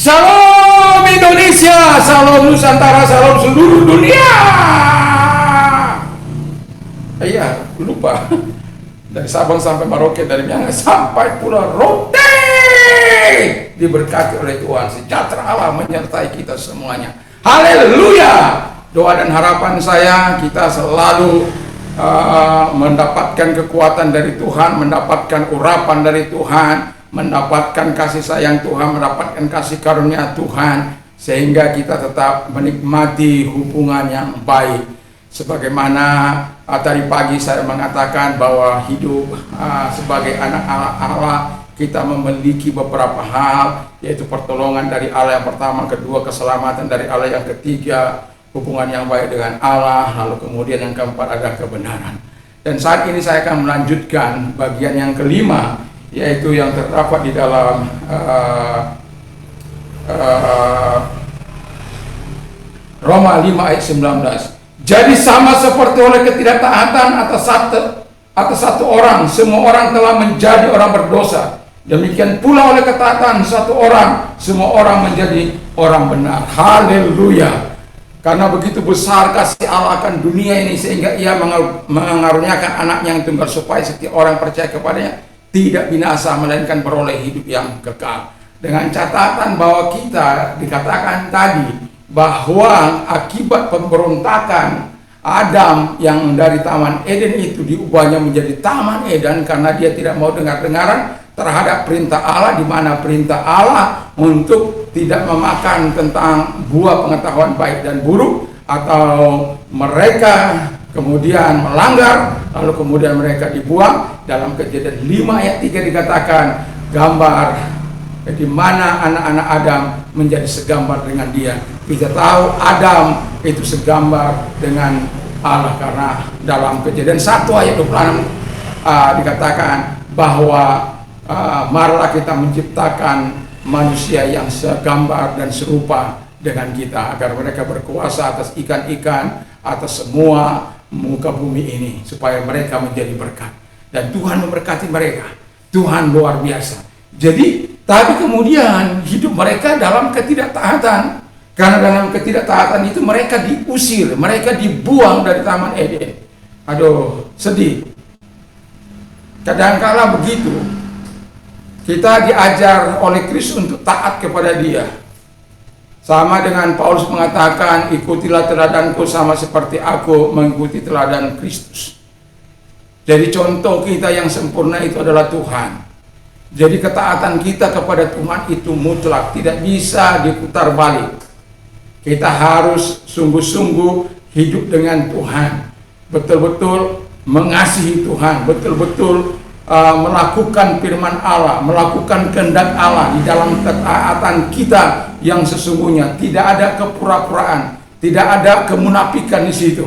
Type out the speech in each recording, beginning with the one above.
Salam Indonesia, salam Nusantara, salam seluruh dunia. Iya, lupa. Dari Sabang sampai Merauke, dari Miangas sampai Pulau Rote. Diberkati oleh Tuhan, sejahtera Allah menyertai kita semuanya. Haleluya. Doa dan harapan saya, kita selalu mendapatkan kekuatan dari Tuhan, mendapatkan urapan dari Tuhan, mendapatkan kasih sayang Tuhan, mendapatkan kasih karunia Tuhan, sehingga kita tetap menikmati hubungan yang baik. Sebagaimana tadi pagi saya mengatakan bahwa hidup sebagai anak Allah, kita memiliki beberapa hal, yaitu pertolongan dari Allah yang pertama, kedua keselamatan dari Allah yang ketiga, hubungan yang baik dengan Allah, lalu kemudian yang keempat adalah kebenaran. Dan saat ini saya akan melanjutkan bagian yang kelima, yaitu yang terdapat di dalam Roma 5 ayat 19. Jadi sama seperti oleh ketidaktaatan atas satu orang, semua orang telah menjadi orang berdosa. Demikian pula oleh ketaatan satu orang, semua orang menjadi orang benar. Haleluya. Karena begitu besar kasih Allah akan dunia ini, sehingga ia mengaruniakan anaknya yang tunggal, supaya setiap orang percaya kepadanya tidak binasa, melainkan beroleh hidup yang kekal. Dengan catatan bahwa kita dikatakan tadi bahwa akibat pemberontakan Adam yang dari Taman Eden itu diubahnya menjadi Taman Eden, karena dia tidak mau dengar-dengaran terhadap perintah Allah, di mana perintah Allah untuk tidak memakan tentang buah pengetahuan baik dan buruk, atau mereka kemudian melanggar, lalu kemudian mereka dibuang. Dalam Kejadian 5 ayat 3 dikatakan gambar di mana anak-anak Adam menjadi segambar dengan dia. Kita tahu Adam itu segambar dengan Allah, karena dalam Kejadian 1 ayat 26 dikatakan bahwa marilah kita menciptakan manusia yang segambar dan serupa dengan kita, agar mereka berkuasa atas ikan-ikan, atas semua muka bumi ini, supaya mereka menjadi berkat. Dan Tuhan memberkati mereka. Tuhan luar biasa. Jadi tapi kemudian hidup mereka dalam ketidaktaatan, karena dalam ketidaktaatan itu mereka diusir, mereka dibuang dari Taman Eden. Aduh, sedih. Kadangkala begitu. Kita diajar oleh Kristus untuk taat kepada Dia. Sama dengan Paulus mengatakan, ikutilah teladanku sama seperti aku mengikuti teladan Kristus. Jadi contoh kita yang sempurna itu adalah Tuhan. Jadi ketaatan kita kepada Tuhan itu mutlak, tidak bisa diputar balik. Kita harus sungguh-sungguh hidup dengan Tuhan, betul-betul mengasihi Tuhan, betul-betul melakukan firman Allah, melakukan kehendak Allah di dalam ketaatan kita yang sesungguhnya. Tidak ada kepura-puraan, tidak ada kemunafikan di situ.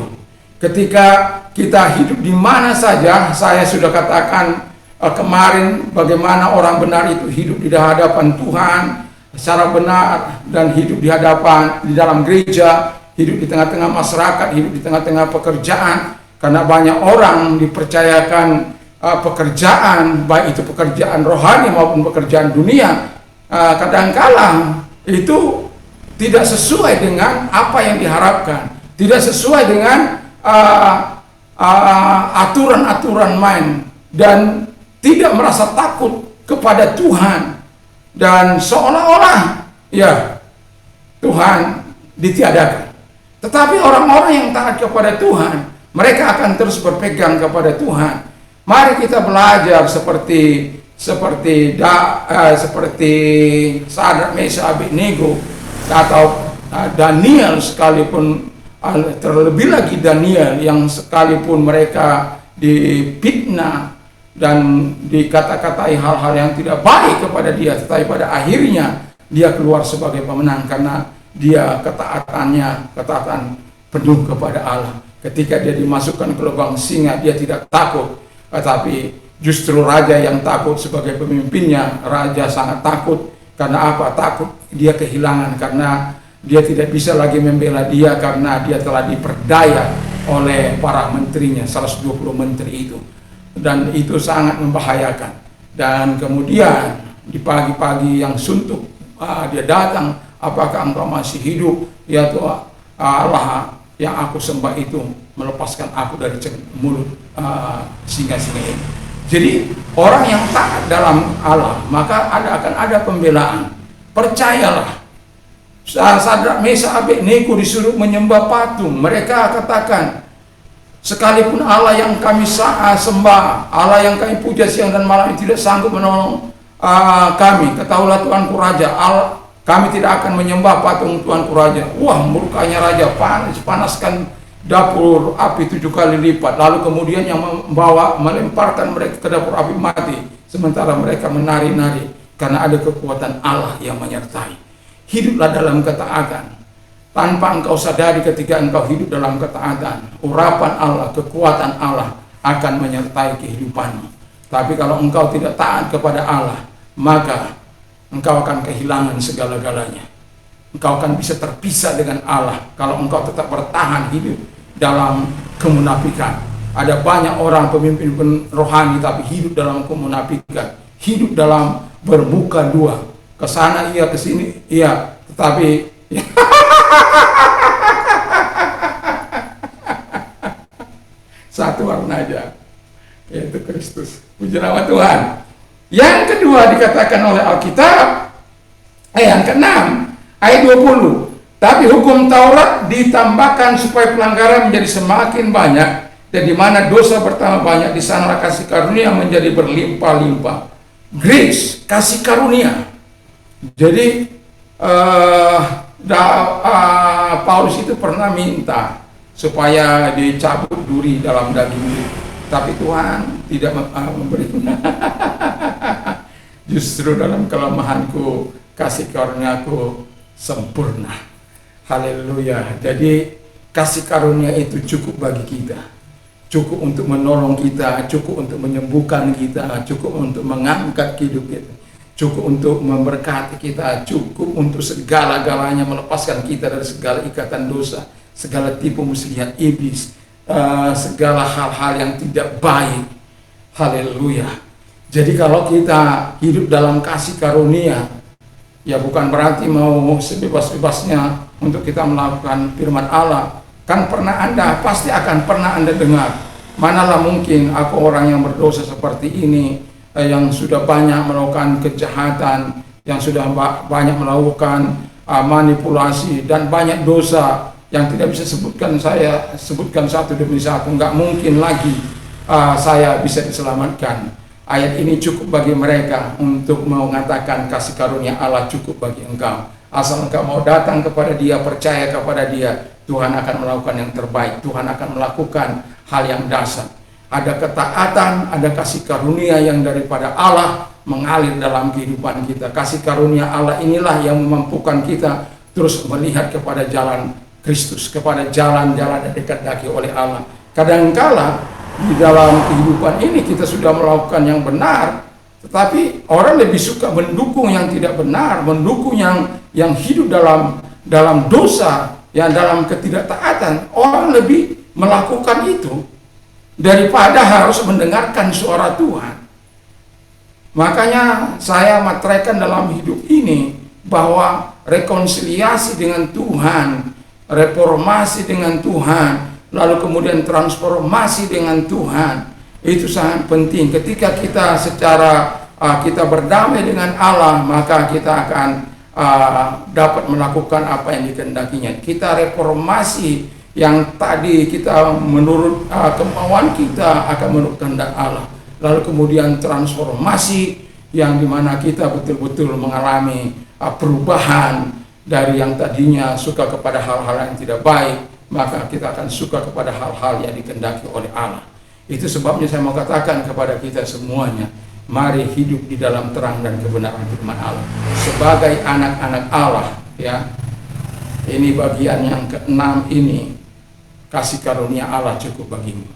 Ketika kita hidup di mana saja, saya sudah katakan kemarin bagaimana orang benar itu hidup di hadapan Tuhan secara benar, dan hidup di hadapan di dalam gereja, hidup di tengah-tengah masyarakat, hidup di tengah-tengah pekerjaan. Karena banyak orang dipercayakan pekerjaan, baik itu pekerjaan rohani maupun pekerjaan dunia, kadangkala itu tidak sesuai dengan apa yang diharapkan, tidak sesuai dengan aturan-aturan main, dan tidak merasa takut kepada Tuhan, dan seolah-olah ya Tuhan ditiadakan. Tetapi orang-orang yang taat kepada Tuhan, mereka akan terus berpegang kepada Tuhan. Mari kita belajar seperti Sadrak, Mesyak, Abednego, atau Daniel sekalipun. Terlebih lagi Daniel yang sekalipun mereka difitnah dan dikata-katai hal-hal yang tidak baik kepada dia, tetapi pada akhirnya dia keluar sebagai pemenang, karena dia ketaatan penuh kepada Allah. Ketika dia dimasukkan ke lubang singa, dia tidak takut, tetapi justru raja yang takut sebagai pemimpinnya. Raja sangat takut. Karena apa? Takut dia kehilangan, karena dia tidak bisa lagi membela dia, karena dia telah diperdaya oleh para menterinya, 120 menteri itu. Dan itu sangat membahayakan. Dan kemudian di pagi-pagi yang suntuk, dia datang, apakah engkau masih hidup? Ya Tuhan, Allah yang aku sembah itu melepaskan aku dari mulut singa-singa ini. Jadi orang yang taat dalam Allah, maka akan ada pembelaan. Percayalah, Sadrak, Mesak, Abednego disuruh menyembah patung. Mereka katakan, sekalipun Allah yang kami sembah, Allah yang kami puja siang dan malam tidak sanggup menolong kami, ketahuilah Tuanku Raja, kami tidak akan menyembah patung Tuanku Raja. Wah, murkanya Raja panaskan dapur api 7 kali lipat. Lalu kemudian yang melemparkan mereka ke dapur api mati, sementara mereka menari-nari karena ada kekuatan Allah yang menyertai. Hiduplah dalam ketaatan. Tanpa engkau sadari, ketika engkau hidup dalam ketaatan, urapan Allah, kekuatan Allah akan menyertai kehidupanmu. Tapi kalau engkau tidak taat kepada Allah, maka engkau akan kehilangan segala-galanya. Engkau akan bisa terpisah dengan Allah kalau engkau tetap bertahan hidup dalam kemunafikan. Ada banyak orang pemimpin rohani tapi hidup dalam kemunafikan, hidup dalam bermuka dua, ke sana iya, ke sini iya, tetapi satu warna aja, yaitu Kristus. Puji nama Tuhan. Yang kedua dikatakan oleh Alkitab, yang keenam, ayat 20. Tapi hukum Taurat ditambahkan supaya pelanggaran menjadi semakin banyak, dan di mana dosa bertambah banyak, di sana kasih karunia menjadi berlimpah-limpah. Grace, kasih karunia. Jadi Paulus itu pernah minta supaya dicabut duri dalam dagingnya, tapi Tuhan tidak memberi. Justru dalam kelemahanku kasih karuniaku sempurna. Haleluya. Jadi kasih karunia itu cukup bagi kita, cukup untuk menolong kita, cukup untuk menyembuhkan kita, cukup untuk mengangkat hidup kita, cukup untuk memberkati kita, cukup untuk segala-galanya, melepaskan kita dari segala ikatan dosa, segala tipu muslihat iblis, segala hal-hal yang tidak baik. Haleluya. Jadi kalau kita hidup dalam kasih karunia, ya bukan berarti mau sebebas-bebasnya untuk kita melakukan firman Allah. Kan pasti akan pernah Anda dengar, manalah mungkin aku orang yang berdosa seperti ini, yang sudah banyak melakukan kejahatan, yang sudah banyak melakukan manipulasi dan banyak dosa yang tidak bisa saya sebutkan satu demi satu. Nggak mungkin lagi saya bisa diselamatkan. Ayat ini cukup bagi mereka untuk mengatakan kasih karunia Allah cukup bagi engkau. Asal engkau mau datang kepada Dia, percaya kepada Dia, Tuhan akan melakukan yang terbaik. Tuhan akan melakukan hal yang dasar. Ada ketaatan, ada kasih karunia yang daripada Allah mengalir dalam kehidupan kita. Kasih karunia Allah inilah yang memampukan kita terus melihat kepada jalan Kristus, kepada jalan-jalan yang dikendaki oleh Allah. Kadangkala di dalam kehidupan ini kita sudah melakukan yang benar, tetapi orang lebih suka mendukung yang tidak benar, mendukung yang hidup dalam dosa, yang dalam ketidaktaatan. Orang lebih melakukan itu daripada harus mendengarkan suara Tuhan. Makanya saya materaikan dalam hidup ini bahwa rekonsiliasi dengan Tuhan, reformasi dengan Tuhan, lalu kemudian transformasi dengan Tuhan, itu sangat penting. Ketika kita kita berdamai dengan Allah, maka kita akan dapat melakukan apa yang dikehendakinya. Kita reformasi yang tadi kita menurut kemauan kita akan menurut kehendak Allah. Lalu kemudian transformasi yang dimana kita betul-betul mengalami perubahan dari yang tadinya suka kepada hal-hal yang tidak baik, maka kita akan suka kepada hal-hal yang dikehendaki oleh Allah. Itu sebabnya saya mau katakan kepada kita semuanya, mari hidup di dalam terang dan kebenaran firman Allah. Sebagai anak-anak Allah, ya, ini bagian yang keenam ini, kasih karunia Allah cukup bagimu.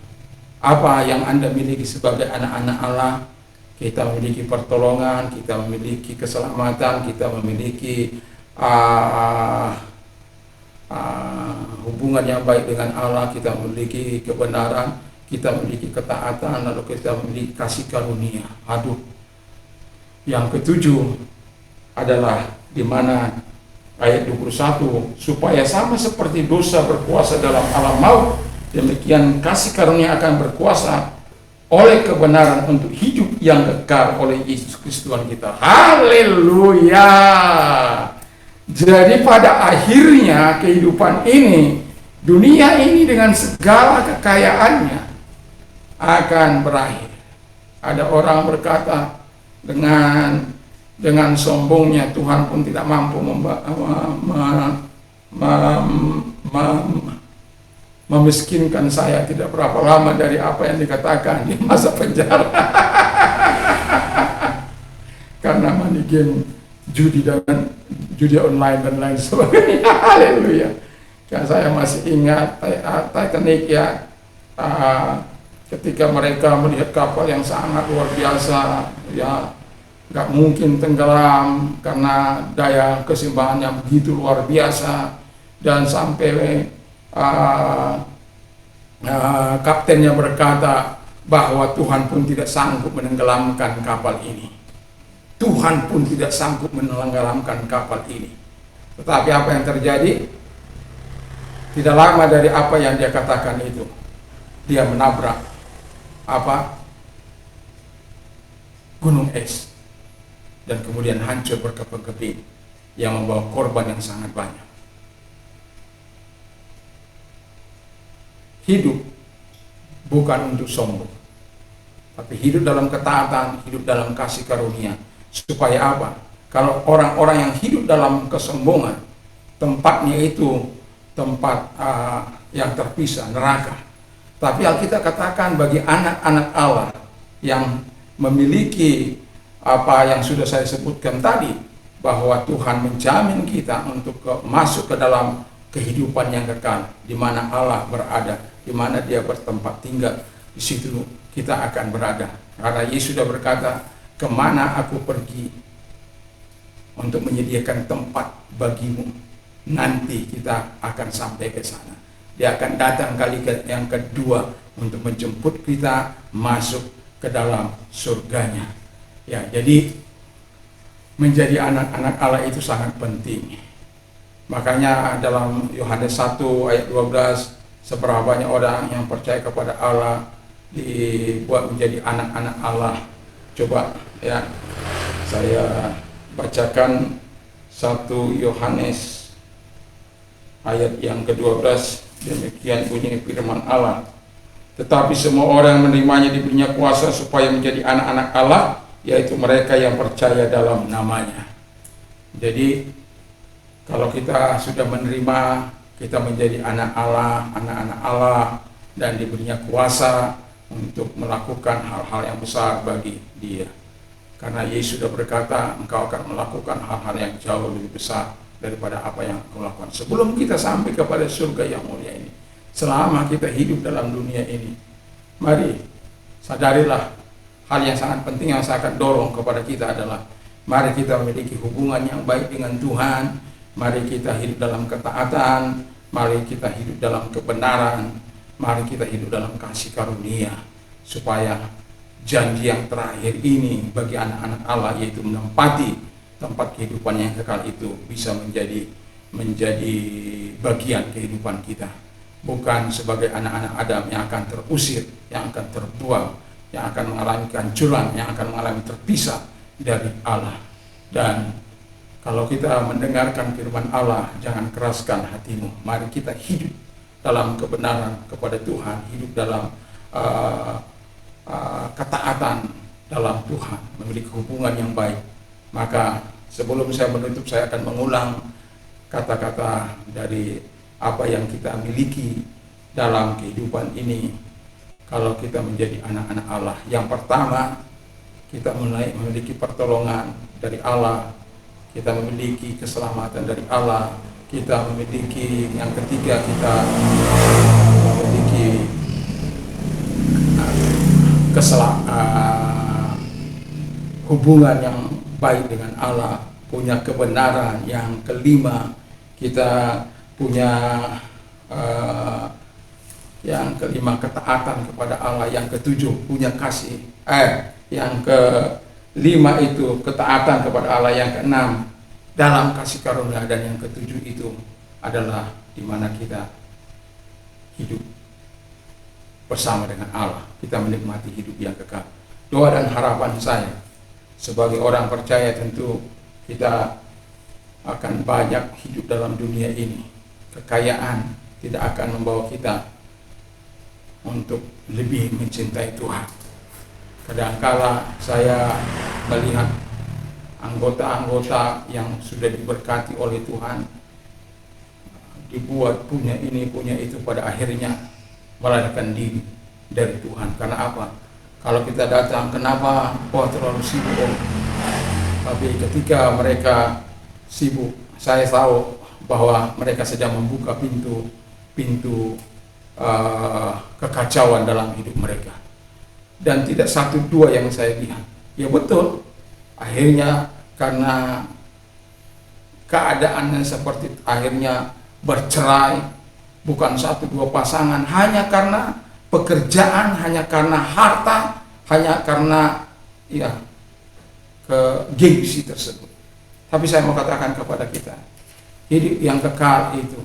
Apa yang Anda miliki sebagai anak-anak Allah? Kita memiliki pertolongan, kita memiliki keselamatan, kita memiliki hubungan yang baik dengan Allah, kita memiliki kebenaran, kita memiliki ketaatan, lalu kita memiliki kasih karunia. Aduh, yang ketujuh adalah di mana ayat 21, supaya sama seperti dosa berkuasa dalam alam maut, demikian kasih karunia akan berkuasa oleh kebenaran untuk hidup yang kekal oleh Yesus Kristus Tuhan kita. Haleluya. Jadi pada akhirnya kehidupan ini, dunia ini dengan segala kekayaannya akan berakhir. Ada orang berkata, dengan sombongnya Tuhan pun tidak mampu memiskinkan saya tidak berapa lama dari apa yang dikatakan di masa penjara. Karena money game, judi online dan lain sebagainya. Haleluya. Ya, saya masih ingat Titanic ya, ketika mereka melihat kapal yang sangat luar biasa, ya nggak mungkin tenggelam karena daya keseimbangannya begitu luar biasa, dan sampai kaptennya berkata bahwa Tuhan pun tidak sanggup menenggelamkan kapal ini. Tuhan pun tidak sanggup menenggelamkan kapal ini. Tetapi apa yang terjadi? Tidak lama dari apa yang dia katakan itu, dia menabrak gunung es, dan kemudian hancur berkeping-keping yang membawa korban yang sangat banyak. Hidup bukan untuk sombong, tapi hidup dalam ketaatan, hidup dalam kasih karunia. Supaya apa? Kalau orang-orang yang hidup dalam kesombongan, tempatnya itu tempat yang terpisah, neraka. Tapi Alkitab katakan bagi anak-anak Allah yang memiliki apa yang sudah saya sebutkan tadi, bahwa Tuhan menjamin kita untuk masuk ke dalam kehidupan yang kekal, di mana Allah berada, di mana Dia bertempat tinggal, di situ kita akan berada. Karena Yesus sudah berkata, kemana aku pergi untuk menyediakan tempat bagimu, nanti kita akan sampai ke sana. Dia akan datang kali yang kedua untuk menjemput kita masuk ke dalam surganya. Ya, jadi menjadi anak-anak Allah itu sangat penting. Makanya dalam Yohanes 1 ayat 12, seberapa banyak orang yang percaya kepada Allah dibuat menjadi anak-anak Allah. Coba ya, saya bacakan 1 Yohanes ayat yang ke-12. Demikian bunyi firman Allah. Tetapi semua orang yang menerimanya diberinya kuasa supaya menjadi anak-anak Allah, yaitu mereka yang percaya dalam namanya. Jadi kalau kita sudah menerima, kita menjadi anak-anak Allah, dan diberinya kuasa untuk melakukan hal-hal yang besar bagi Dia. Karena Yesus sudah berkata, engkau akan melakukan hal-hal yang jauh lebih besar daripada apa yang kau lakukan. Sebelum kita sampai kepada surga yang mulia ini, selama kita hidup dalam dunia ini, mari sadarilah hal yang sangat penting yang saya akan dorong kepada kita adalah, mari kita memiliki hubungan yang baik dengan Tuhan, mari kita hidup dalam ketaatan, mari kita hidup dalam kebenaran, mari kita hidup dalam kasih karunia, supaya janji yang terakhir ini bagi anak-anak Allah, yaitu menempati tempat kehidupan yang kekal itu, bisa menjadi bagian kehidupan kita. Bukan sebagai anak-anak Adam yang akan terusir, yang akan terbuang, yang akan mengalami kehancuran, yang akan mengalami terpisah dari Allah. Dan kalau kita mendengarkan firman Allah, jangan keraskan hatimu. Mari kita hidup dalam kebenaran kepada Tuhan, hidup dalam ketaatan dalam Tuhan, memiliki hubungan yang baik. Maka sebelum saya menutup, saya akan mengulang kata-kata dari apa yang kita miliki dalam kehidupan ini. Kalau kita menjadi anak-anak Allah, yang pertama, kita mulai memiliki pertolongan dari Allah, kita memiliki keselamatan dari Allah, kita memiliki, yang ketiga, kita memiliki hubungan yang baik dengan Allah, punya kebenaran. Yang kelima, kita punya yang kelima, ketaatan kepada Allah. Yang ketujuh, punya kasih. Yang kelima itu ketaatan kepada Allah. Yang keenam, dalam kasih karunia. Dan yang ketujuh itu adalah di mana kita hidup bersama dengan Allah, kita menikmati hidup yang kekal. Doa dan harapan saya sebagai orang percaya, tentu kita akan banyak hidup dalam dunia ini. Kekayaan tidak akan membawa kita untuk lebih mencintai Tuhan. Kadangkala saya melihat anggota-anggota yang sudah diberkati oleh Tuhan, dibuat punya ini, punya itu, pada akhirnya melarikan diri dari Tuhan. Karena apa? Kalau kita datang, kenapa? Oh, terlalu sibuk. Tapi ketika mereka sibuk, saya tahu bahwa mereka sedang membuka pintu kekacauan dalam hidup mereka. Dan tidak satu dua yang saya lihat. Ya betul, akhirnya karena keadaannya seperti itu, akhirnya bercerai, bukan satu dua pasangan, hanya karena pekerjaan, hanya karena harta, hanya karena gengsi tersebut. Tapi saya mau katakan kepada kita, hidup yang kekal itu,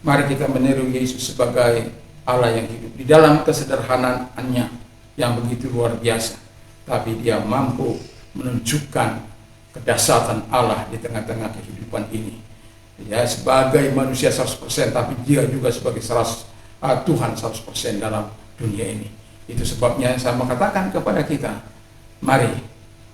mari kita meniru Yesus sebagai Allah yang hidup di dalam kesederhanaannya yang begitu luar biasa, tapi dia mampu menunjukkan kedahsyatan Allah di tengah-tengah kehidupan ini. Ya, sebagai manusia 100%, tapi dia juga sebagai Tuhan 100% dalam dunia ini. Itu sebabnya saya mau katakan kepada kita, mari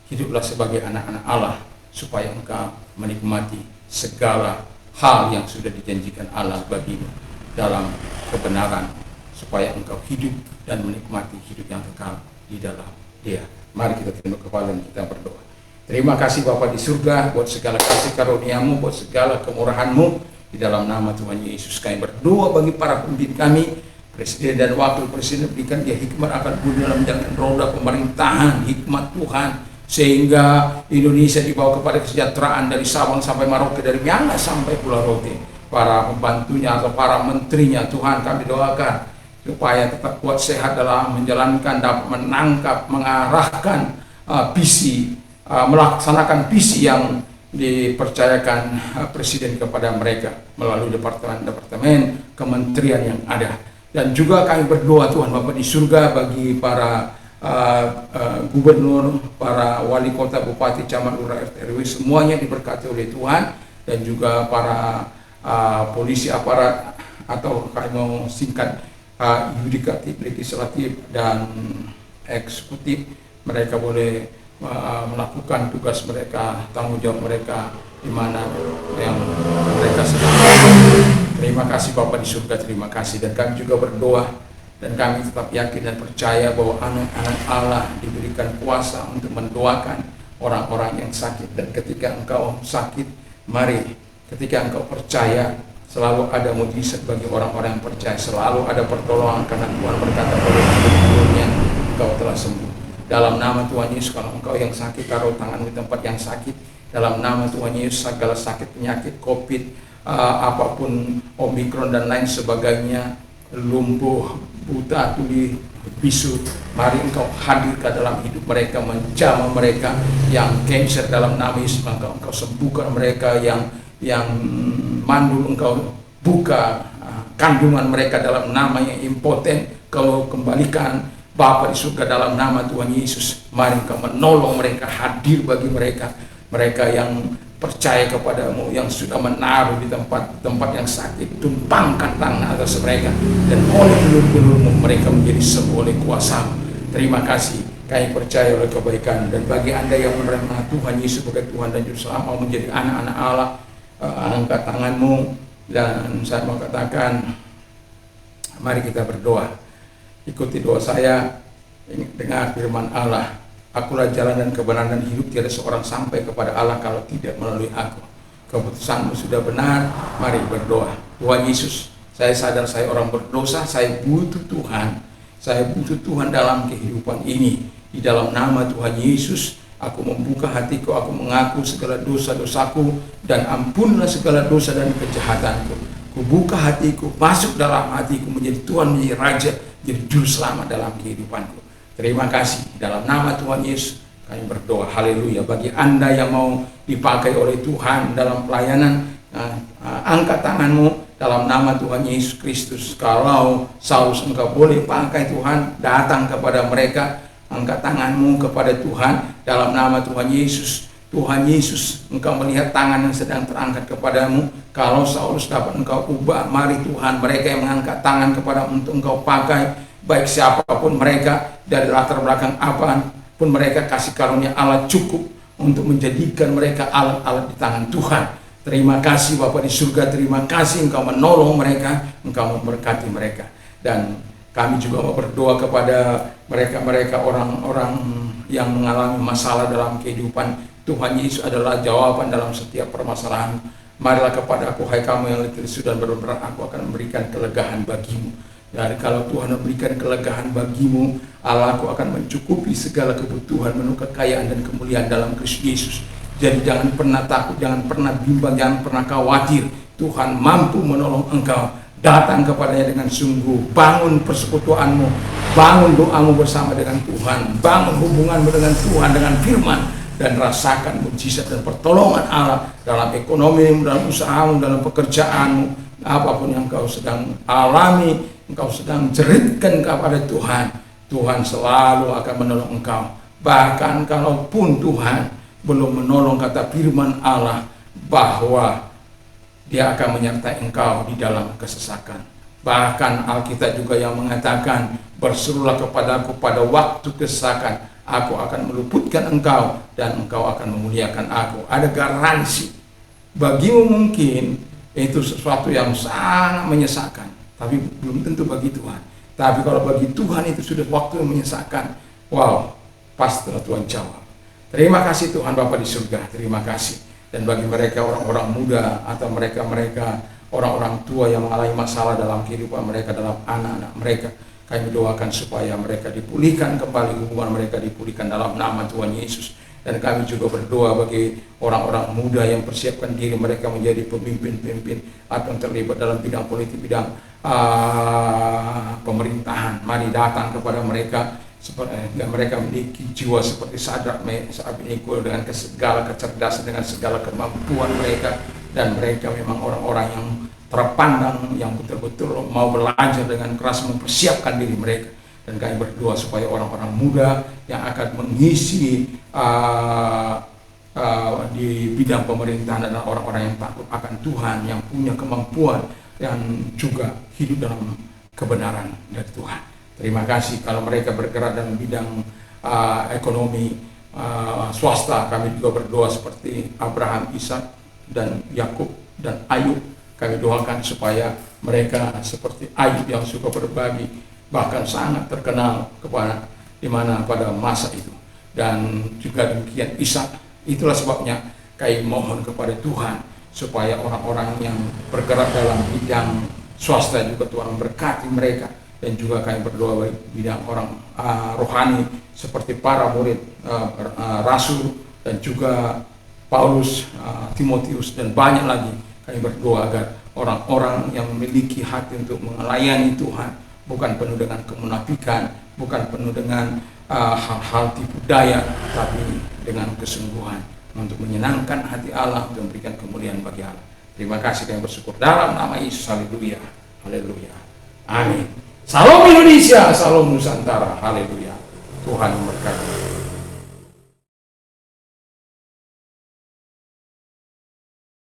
hiduplah sebagai anak-anak Allah, supaya engkau menikmati segala hal yang sudah dijanjikan Allah bagimu dalam kebenaran, supaya engkau hidup dan menikmati hidup yang kekal di dalam Dia. Mari kita tunduk kepala dan kita berdoa. Terima kasih Bapa di surga buat segala kasih karunia-Mu, buat segala kemurahan-Mu. Di dalam nama Tuhan Yesus kami berdoa bagi para pemimpin kami, Presiden dan Wakil Presiden, berikan dia hikmat akan budi dalam menjalankan roda pemerintahan, hikmat Tuhan, sehingga Indonesia dibawa kepada kesejahteraan dari Sabang sampai Merauke, dari Myanmar sampai Pulau Rote. Para pembantunya atau para menterinya, Tuhan kami doakan supaya tetap kuat sehat dalam menjalankan, dapat menangkap, mengarahkan melaksanakan visi yang dipercayakan Presiden kepada mereka melalui departemen-departemen kementerian yang ada. Dan juga kami berdoa Tuhan Bapa di surga bagi para gubernur, para wali kota, bupati, camat, lurah, RT, RW, semuanya diberkati oleh Tuhan. Dan juga para polisi, aparat, atau kami mau singkat yudikatif, legislatif, dan eksekutif, mereka boleh melakukan tugas mereka, tanggung jawab mereka di mana yang mereka sedang. Terima kasih Bapa di surga, terima kasih. Dan kami juga berdoa, dan kami tetap yakin dan percaya bahwa anak-anak Allah diberikan kuasa untuk mendoakan orang-orang yang sakit. Dan ketika engkau sakit, mari ketika engkau percaya, selalu ada mujizat bagi orang-orang yang percaya, selalu ada pertolongan, karena Tuhan berkata pada sebelumnya engkau telah sembuh. Dalam nama Tuhan Yesus, kalau engkau yang sakit, taruh tangan di tempat yang sakit. Dalam nama Tuhan Yesus, segala sakit, penyakit, COVID, apapun, Omikron dan lain sebagainya, lumpuh, buta, tuli, bisu, mari engkau hadir ke dalam hidup mereka, menjamah mereka. Yang cancer, dalam nama Yesus, engkau sembuhkan mereka. Yang mandul, engkau buka kandungan mereka dalam nama. Yang impoten, kau kembalikan Bapa di surga dalam nama Tuhan Yesus. Mari engkau menolong mereka, hadir bagi mereka. Mereka yang percaya kepadamu, yang sudah menaruh di tempat yang sakit, tumpangkan tangan atas mereka, dan oleh peluru-pelurmu mereka menjadi sembuh oleh kuasa-Mu. Terima kasih, kami percaya oleh kebaikan. Dan bagi Anda yang menerima Tuhan Yesus sebagai Tuhan dan Juru Selamat, mau menjadi anak-anak Allah, angkat tanganmu, dan saya mau katakan, mari kita berdoa. Ikuti doa saya, dengar firman Allah. Akulah jalan dan kebenaran dan hidup, tiada seorang sampai kepada Allah kalau tidak melalui aku. Keputusanmu sudah benar, mari berdoa. Tuhan Yesus, saya sadar saya orang berdosa, saya butuh Tuhan. Saya butuh Tuhan dalam kehidupan ini. Di dalam nama Tuhan Yesus, aku membuka hatiku, aku mengaku segala dosa-dosaku, dan ampunlah segala dosa dan kejahatanku. Kubuka hatiku, masuk dalam hatiku, menjadi Tuhan, menjadi Raja, jadi Juru Selamat dalam kehidupanku. Terima kasih, dalam nama Tuhan Yesus Kami berdoa, haleluya, bagi Anda yang mau dipakai oleh Tuhan dalam pelayanan, angkat tanganmu dalam nama Tuhan Yesus Kristus. Kalau Saulus engkau boleh pakai Tuhan, datang kepada mereka, angkat tanganmu kepada Tuhan dalam nama Tuhan Yesus. Tuhan Yesus, engkau melihat tangan yang sedang terangkat kepadamu. Kalau Saulus dapat engkau ubah, mari Tuhan, mereka yang mengangkat tangan kepadamu untuk engkau pakai, baik siapapun mereka, dari latar belakang apa pun mereka, kasih karunia Allah cukup untuk menjadikan mereka alat-alat di tangan Tuhan. Terima kasih Bapa di surga, terima kasih engkau menolong mereka, engkau memberkati mereka. Dan kami juga mau berdoa kepada mereka-mereka orang-orang yang mengalami masalah dalam kehidupan. Tuhan Yesus adalah jawaban dalam setiap permasalahan. Marilah kepada aku, hai kamu yang letih lesu dan berat, aku akan memberikan kelegaan bagimu. Dan kalau Tuhan memberikan kelegaan bagimu, Allah aku akan mencukupi segala kebutuhan, penuh kekayaan dan kemuliaan dalam Kristus Yesus. Jadi jangan pernah takut, jangan pernah bimbang, jangan pernah khawatir. Tuhan mampu menolong engkau. Datang kepadanya dengan sungguh, bangun persekutuanmu, bangun doamu bersama dengan Tuhan, bangun hubunganmu dengan Tuhan, dengan firman, dan rasakan mujizat dan pertolongan Allah dalam ekonomimu, dalam usahamu, dalam pekerjaanmu, apapun yang kau sedang alami, engkau sedang jeritkan kepada Tuhan. Tuhan selalu akan menolong engkau. Bahkan kalaupun Tuhan belum menolong, kata firman Allah bahwa Dia akan menyertai engkau di dalam kesesakan. Bahkan Alkitab juga yang mengatakan, berserulah kepadaku pada waktu kesesakan, aku akan meluputkan engkau dan engkau akan memuliakan aku. Ada garansi. Bagimu mungkin itu sesuatu yang sangat menyesakan, tapi belum tentu bagi Tuhan. Tapi kalau bagi Tuhan itu sudah waktu yang menyesakan, wow, pastilah Tuhan jawab. Terima kasih Tuhan Bapa di surga, terima kasih. Dan bagi mereka orang-orang muda atau mereka-mereka orang-orang tua yang mengalami masalah dalam kehidupan mereka, dalam anak-anak mereka, kami doakan supaya mereka dipulihkan kembali, hubungan mereka dipulihkan dalam nama Tuhan Yesus. Dan kami juga berdoa bagi orang-orang muda yang persiapkan diri mereka menjadi pemimpin-pemimpin atau yang terlibat dalam bidang politik, bidang pemerintahan. Mari datang kepada mereka, dan mereka memiliki jiwa seperti Sadrak, Meshach, Abednego, dengan segala kecerdasan, dengan segala kemampuan mereka. Dan mereka memang orang-orang yang terpandang, yang betul-betul mau belajar dengan keras, mempersiapkan diri mereka. Dan kami berdoa supaya orang-orang muda yang akan mengisi di bidang pemerintahan adalah orang-orang yang takut akan Tuhan, yang punya kemampuan, yang juga hidup dalam kebenaran dari Tuhan. Terima kasih. Kalau mereka bergerak dalam bidang ekonomi swasta, kami juga berdoa seperti Abraham, Ishak, dan Yakub, dan Ayub. Kami doakan supaya mereka seperti Ayub yang suka berbagi, bahkan sangat terkenal kepada dimana pada masa itu. Dan juga demikian Ishak. Itulah sebabnya kami mohon kepada Tuhan supaya orang-orang yang bergerak dalam bidang swasta juga Tuhan memberkati mereka. Dan juga kami berdoa bagi bidang orang rohani seperti para murid Rasul dan juga Paulus, Timotius, dan banyak lagi. Kami berdoa agar orang-orang yang memiliki hati untuk melayani Tuhan, bukan penuh dengan kemunafikan, bukan penuh dengan hal-hal tipu daya, tapi dengan kesungguhan untuk menyenangkan hati Allah, untuk memberikan kemuliaan bagi Allah. Terima kasih, kami bersyukur dalam nama Yesus. Haleluya, haleluya, amin. Salam Indonesia, salam Nusantara, haleluya. Tuhan memberkati.